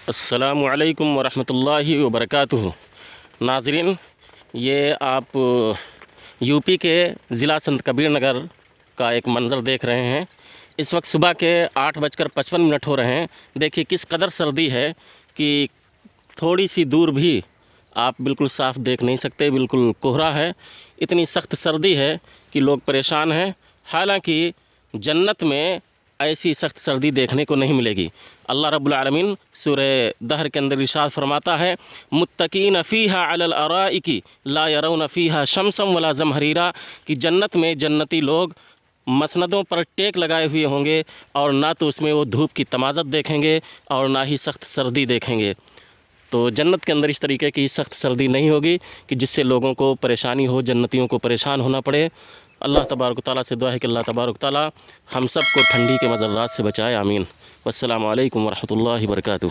السلام علیکم ورحمۃ اللہ وبرکاتہ۔ ناظرین، یہ آپ یو پی کے ضلع سنت کبیر نگر کا ایک منظر دیکھ رہے ہیں۔ اس وقت صبح کے 8:55 ہو رہے ہیں۔ دیکھیے کس قدر سردی ہے کہ تھوڑی سی دور بھی آپ بالکل صاف دیکھ نہیں سکتے، بالکل کوہرا ہے۔ اتنی سخت سردی ہے کہ لوگ پریشان ہیں۔ حالانکہ جنت میں ایسی سخت سردی دیکھنے کو نہیں ملے گی۔ اللہ رب العالمین سورہ دہر کے اندر ارشاد فرماتا ہے، متقین فیہا علی الارائک لا یرون فیہا شمسا ولا زمہریرا، کہ جنت میں جنتی لوگ مسندوں پر ٹیک لگائے ہوئے ہوں گے اور نہ تو اس میں وہ دھوپ کی تمازت دیکھیں گے اور نہ ہی سخت سردی دیکھیں گے۔ تو جنت کے اندر اس طریقے کی سخت سردی نہیں ہوگی کہ جس سے لوگوں کو پریشانی ہو، جنتیوں کو پریشان ہونا پڑے۔ اللہ تبارک و تعالیٰ سے دعا ہے کہ اللہ تبارک و تعالیٰ ہم سب کو ٹھنڈی کے مضرات سے بچائے، آمین۔ والسلام علیکم ورحمۃ اللہ وبرکاتہ۔